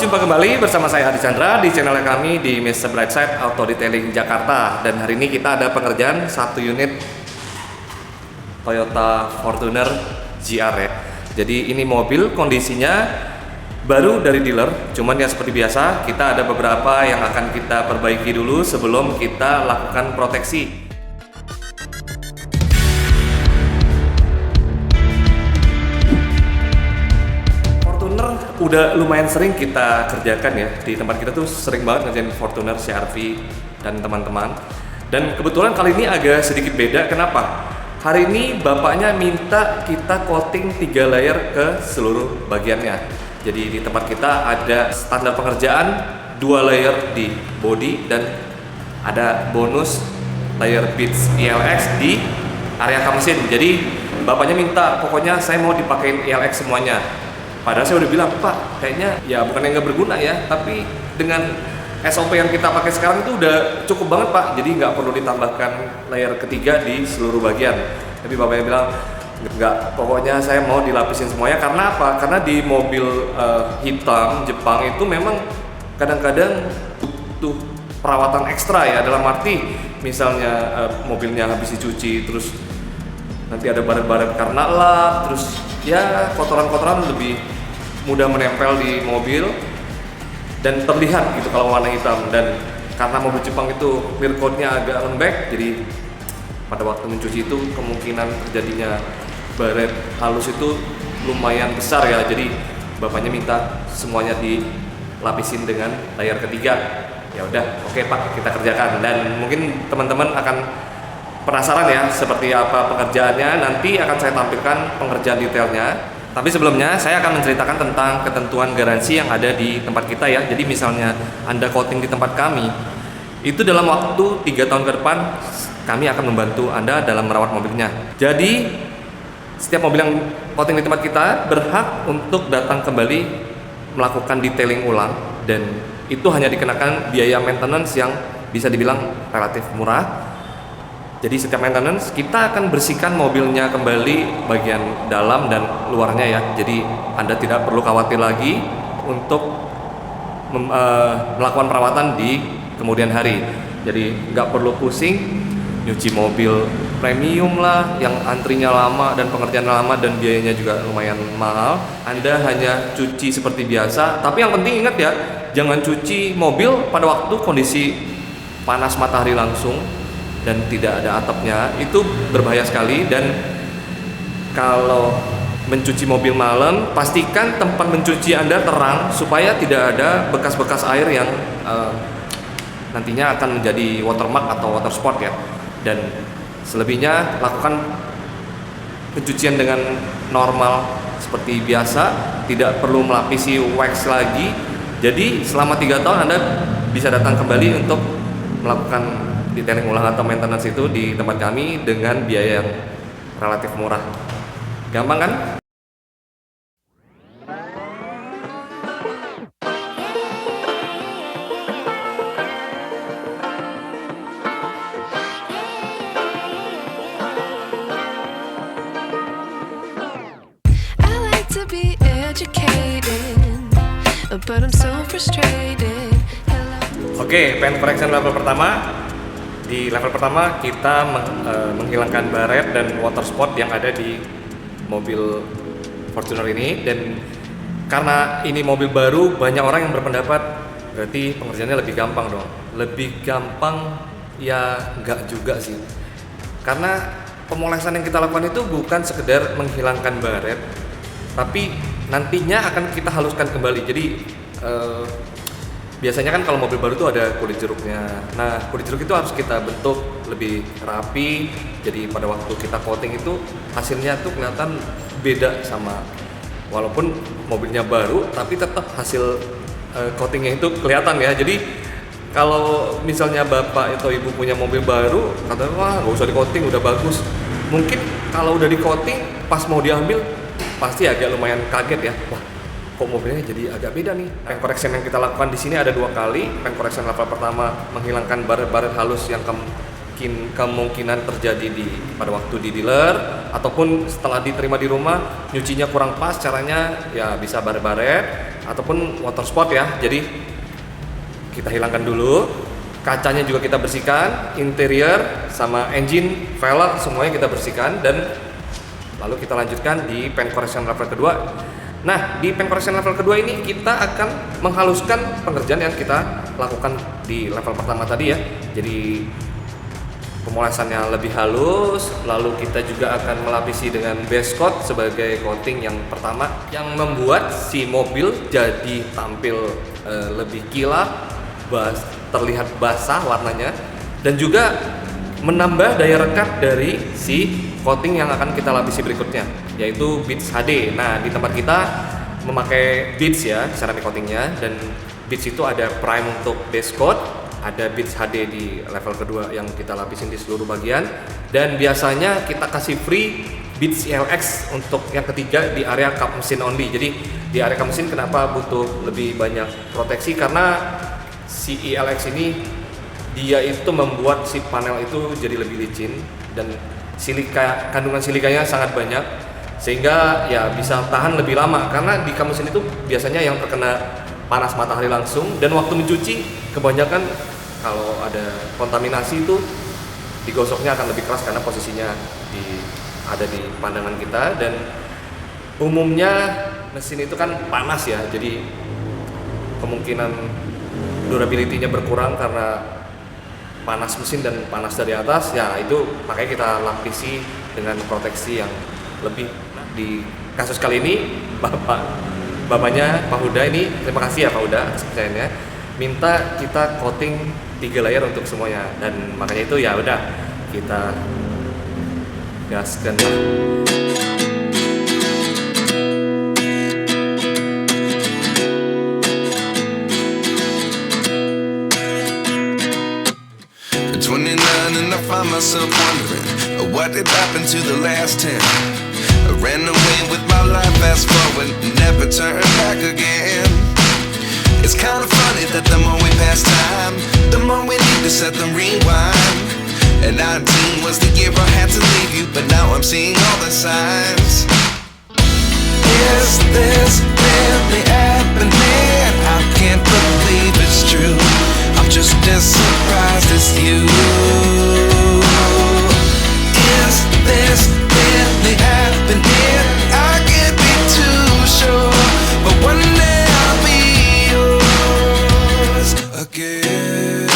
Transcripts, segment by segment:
Berjumpa kembali bersama saya Adi Chandra di channel kami di Mr. Brightside Auto Detailing Jakarta. Dan hari ini kita ada pengerjaan satu unit Toyota Fortuner GR ya. Jadi ini mobil kondisinya baru dari dealer, cuman ya seperti biasa kita ada beberapa yang akan kita perbaiki dulu sebelum kita lakukan proteksi. Udah lumayan sering kita kerjakan ya, di tempat kita tuh sering banget ngerjain Fortuner, CR-V dan teman-teman. Dan kebetulan kali ini agak sedikit beda. Kenapa? Hari ini bapaknya minta kita coating 3 layer ke seluruh bagiannya. Jadi di tempat kita ada standar pengerjaan 2 layer di body dan ada bonus layer beads ILX di area kap mesin. Jadi bapaknya minta pokoknya saya mau dipakein ILX semuanya. Padahal saya udah bilang, Pak, kayaknya ya bukan yang nggak berguna ya, tapi dengan SOP yang kita pakai sekarang itu udah cukup banget, Pak. Jadi nggak perlu ditambahkan layer ketiga di seluruh bagian. Tapi bapaknya bilang, nggak, pokoknya saya mau dilapisin semuanya. Karena apa? Karena di mobil hitam Jepang itu memang kadang-kadang butuh perawatan ekstra ya. Dalam arti misalnya mobilnya habis dicuci, terus nanti ada baret-baret karena lap, terus ya kotoran-kotoran lebih mudah menempel di mobil dan terlihat gitu kalau warna hitam. Dan karena mobil Jepang itu clear coat-nya agak lembek, jadi pada waktu mencuci itu kemungkinan terjadinya baret halus itu lumayan besar ya. Jadi bapaknya minta semuanya dilapisin dengan layer ketiga. Ya udah, oke Pak, kita kerjakan. Dan mungkin teman-teman akan penasaran ya seperti apa pengerjaannya, nanti akan saya tampilkan pengerjaan detailnya. Tapi sebelumnya saya akan menceritakan tentang ketentuan garansi yang ada di tempat kita ya. Jadi misalnya Anda coating di tempat kami, itu dalam waktu 3 tahun ke depan kami akan membantu Anda dalam merawat mobilnya. Jadi setiap mobil yang coating di tempat kita berhak untuk datang kembali melakukan detailing ulang, dan itu hanya dikenakan biaya maintenance yang bisa dibilang relatif murah. Jadi setiap maintenance kita akan bersihkan mobilnya kembali bagian dalam dan luarnya ya. Jadi Anda tidak perlu khawatir lagi untuk melakukan perawatan di kemudian hari. Jadi nggak perlu pusing nyuci mobil premium lah yang antrinya lama dan pengerjaan lama dan biayanya juga lumayan mahal. Anda hanya cuci seperti biasa. Tapi yang penting ingat ya, jangan cuci mobil pada waktu kondisi panas matahari langsung dan tidak ada atapnya, itu berbahaya sekali. Dan kalau mencuci mobil malam, pastikan tempat mencuci Anda terang supaya tidak ada bekas-bekas air yang nantinya akan menjadi watermark atau water spot ya. Dan selebihnya lakukan pencucian dengan normal seperti biasa, tidak perlu melapisi wax lagi. Jadi selama 3 tahun Anda bisa datang kembali untuk melakukan detailing ulang atau maintenance itu di tempat kami dengan biaya yang relatif murah. Gampang kan? I like to be educated, but I'm so frustrated. Oke, pen correction level pertama. Di level pertama kita menghilangkan baret dan water spot yang ada di mobil Fortuner ini. Dan karena ini mobil baru, banyak orang yang berpendapat berarti pengerjaannya lebih gampang dong. Lebih gampang ya enggak juga sih. Karena pemolesan yang kita lakukan itu bukan sekedar menghilangkan baret, tapi nantinya akan kita haluskan kembali. Jadi biasanya kan kalau mobil baru tuh ada kulit jeruknya. Nah, kulit jeruk itu harus kita bentuk lebih rapi. Jadi pada waktu kita coating itu hasilnya tuh kelihatan beda sama, walaupun mobilnya baru tapi tetap hasil coatingnya itu kelihatan ya. Jadi kalau misalnya bapak atau ibu punya mobil baru, katanya wah gak usah di coating udah bagus. Mungkin kalau udah di coating pas mau diambil pasti agak lumayan kaget ya. Wah, kok mobilnya jadi agak beda nih. Pen correction yang kita lakukan di sini ada 2 kali. Pen correction level pertama menghilangkan baret-baret halus yang kemungkinan terjadi pada waktu di dealer ataupun setelah diterima di rumah, nyucinya kurang pas caranya ya bisa baret-baret ataupun water spot ya. Jadi kita hilangkan dulu, kacanya juga kita bersihkan, interior sama engine, velg semuanya kita bersihkan, dan lalu kita lanjutkan di paint correction level kedua. Nah, di paint correction level kedua ini kita akan menghaluskan pengerjaan yang kita lakukan di level pertama tadi ya. Jadi pemolesannya lebih halus, lalu kita juga akan melapisi dengan base coat sebagai coating yang pertama yang membuat si mobil jadi tampil lebih kilap, terlihat basah warnanya, dan juga menambah daya rekat dari si coating yang akan kita lapisi berikutnya, yaitu beads HD. Nah, di tempat kita memakai beads ya, ceramic coatingnya, dan beads itu ada prime untuk base coat, ada beads HD di level kedua yang kita lapisin di seluruh bagian, dan biasanya kita kasih free beads ELX untuk yang ketiga di area kap mesin only. Jadi di area kap mesin kenapa butuh lebih banyak proteksi, karena si ELX ini dia itu membuat si panel itu jadi lebih licin, dan kandungan silikanya sangat banyak, sehingga ya bisa tahan lebih lama, karena di kap mesin itu biasanya yang terkena panas matahari langsung, dan waktu mencuci kebanyakan kalau ada kontaminasi itu digosoknya akan lebih keras karena posisinya ada di pandangan kita, dan umumnya mesin itu kan panas ya, jadi kemungkinan durability-nya berkurang karena panas mesin dan panas dari atas ya, itu makanya kita lapisi dengan proteksi yang lebih. Nah, di kasus kali ini bapaknya Pak Huda ini, terima kasih ya Pak Huda atas kepercayaannya, minta kita coating 3 layer untuk semuanya, dan makanya itu ya udah kita gaskan. And I find myself wondering what did happen to the last 10. I ran away with my life, fast forward, never turn back again. It's kind of funny that the more we pass time, the more we need to set the rewind. And 19 was the year I had to leave you, but now I'm seeing all the signs. Is this really happening? I can't believe it's true. I'm just as surprised as you. Is this really happening? I can't be too sure, but one day I'll be yours again.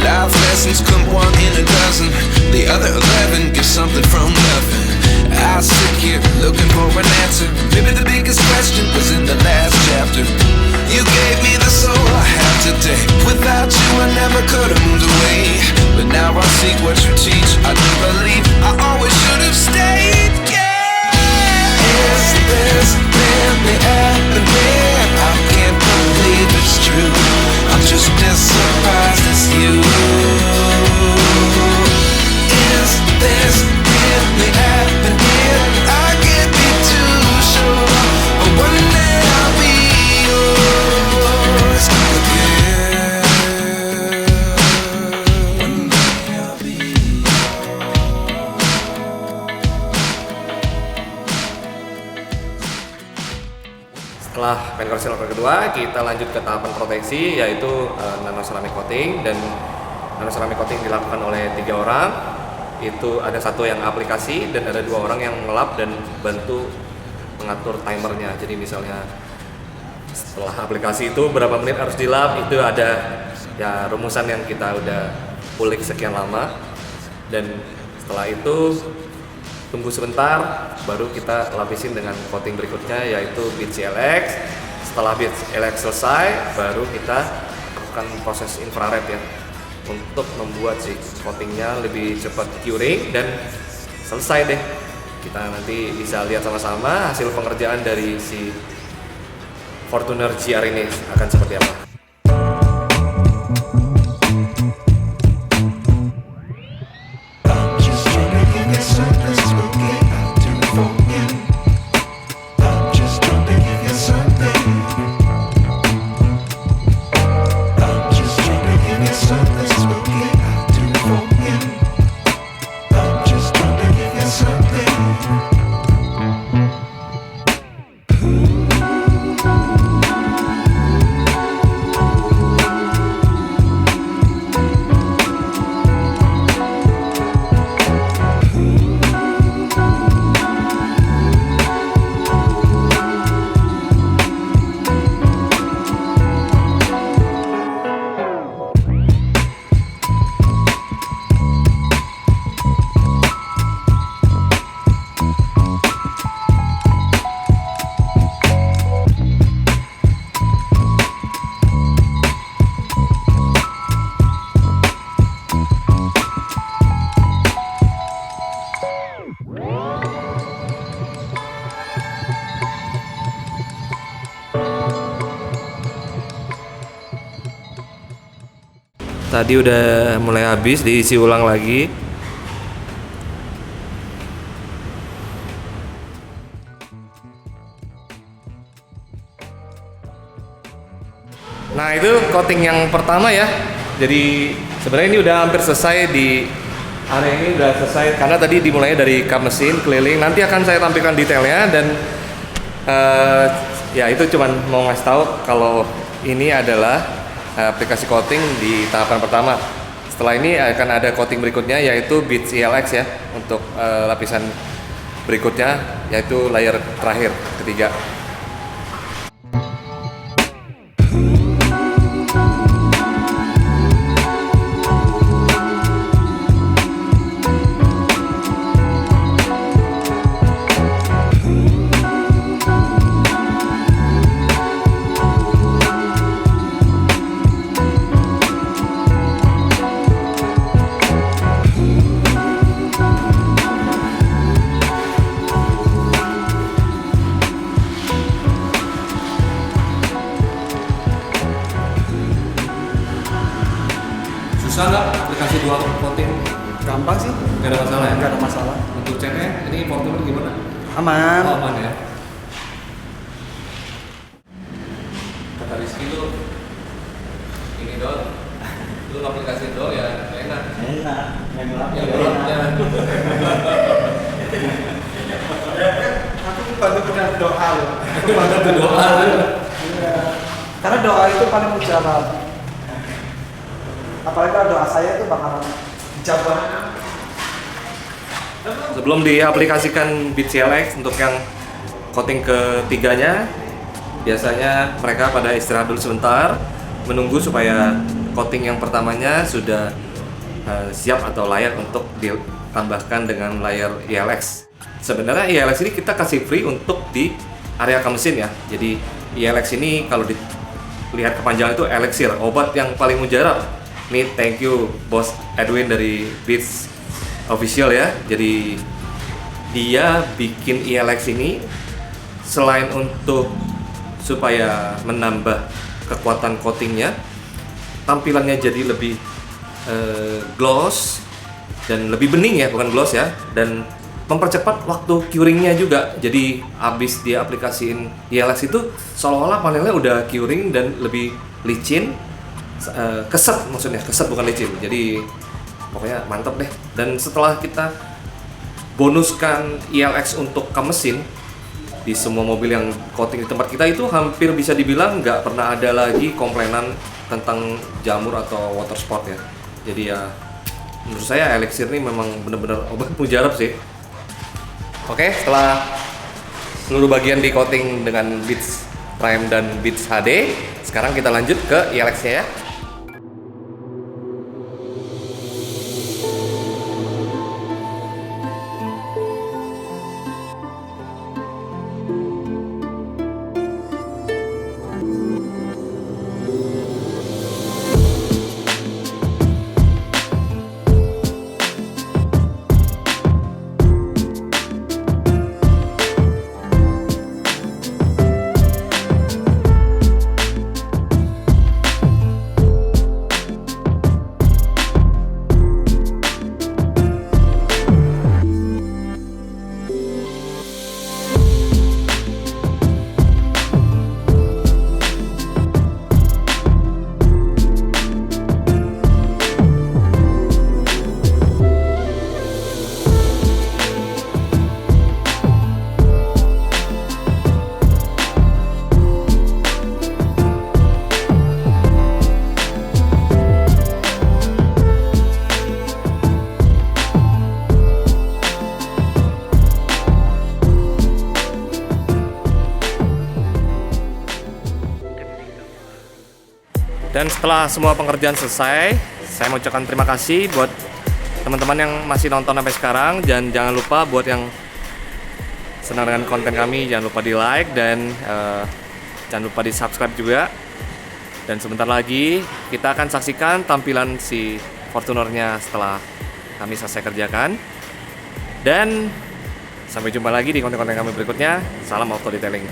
Life lessons come 1 in a dozen. The other 11 get something from nothing. I sit here looking for an answer. Maybe the biggest question was in the last chapter. You gave me the soul I have today. Without you I never could have moved away. But now I see what you teach. I do believe I always should have stayed. Yeah. Is this really happening? I can't believe it's true. I'm just as surprised as you. Is this really happening? I can't be too sure, but one day I'll be yours again. One day I'll be Setelah paint correction level kedua, kita lanjut ke tahapan proteksi, yaitu nano ceramic coating. Dan nano ceramic coating dilakukan oleh 3 orang. Itu ada 1 yang aplikasi dan ada 2 orang yang ngelap dan bantu mengatur timernya. Jadi misalnya setelah aplikasi itu berapa menit harus dilap, itu ada ya rumusan yang kita udah kulik sekian lama. Dan setelah itu tunggu sebentar, baru kita lapisin dengan coating berikutnya, yaitu beads ELX. Setelah beads ELX selesai, baru kita lakukan proses infrared ya, untuk membuat si coatingnya lebih cepat curing dan selesai deh. Kita nanti bisa lihat sama-sama hasil pengerjaan dari si Fortuner GR ini akan seperti apa. Something Tadi udah mulai habis, diisi ulang lagi. Nah, itu coating yang pertama ya. Jadi sebenarnya ini udah hampir selesai di area ini, udah selesai karena tadi dimulai dari kap mesin keliling. Nanti akan saya tampilkan detailnya dan ya itu cuman mau ngasih tahu kalau ini adalah aplikasi coating di tahapan pertama. Setelah ini akan ada coating berikutnya yaitu Beats ELX ya untuk lapisan berikutnya yaitu layer terakhir ketiga. Susah nggak aplikasi dua coating? Gampang sih, Nggak ada masalah ya? nggak ada masalah. Untuk catnya ini Fortuner gimana? Aman. Oh, aman ya. Kata Rizky lu ini dong, lu aplikasi dong ya enak. Enak, Ya belaknya. Aku bantu dengan doa loh. Bantu doa. Iya. Karena doa itu paling mujarab. Apalagi kalau doa saya itu bakalan dijawab. Sebelum diaplikasikan Beats ELX untuk yang coating ketiganya, biasanya mereka pada istirahat dulu sebentar, menunggu supaya coating yang pertamanya sudah siap atau layak untuk ditambahkan dengan layer ELX. Sebenarnya ELX ini kita kasih free untuk di area kap mesin ya. Jadi ELX ini kalau dilihat kepanjangan itu elixir, obat yang paling mujarab. Nih, thank you Bos Edwin dari Beats Official ya. Jadi dia bikin ELX ini selain untuk supaya menambah kekuatan coatingnya, tampilannya jadi lebih gloss dan lebih bening ya, bukan gloss ya, dan mempercepat waktu curingnya juga. Jadi habis dia aplikasiin ELX itu seolah-olah panelnya udah curing dan lebih licin. Keset maksudnya, keset bukan licin. Jadi pokoknya mantap deh. Dan setelah kita bonuskan ELX untuk kap mesin di semua mobil yang coating di tempat kita, itu hampir bisa dibilang nggak pernah ada lagi komplainan tentang jamur atau water spot ya. Jadi ya menurut saya elixir ini memang benar-benar obat mujarab sih. Oke, setelah seluruh bagian di coating dengan Beats Prime dan Beats HD, sekarang kita lanjut ke ELX-nya ya. Dan setelah semua pengerjaan selesai, saya mau ucapkan terima kasih buat teman-teman yang masih nonton sampai sekarang. Dan jangan lupa buat yang senang dengan konten kami, jangan lupa di like dan jangan lupa di subscribe juga. Dan sebentar lagi kita akan saksikan tampilan si Fortunernya setelah kami selesai kerjakan. Dan sampai jumpa lagi di konten-konten kami berikutnya. Salam auto detailing.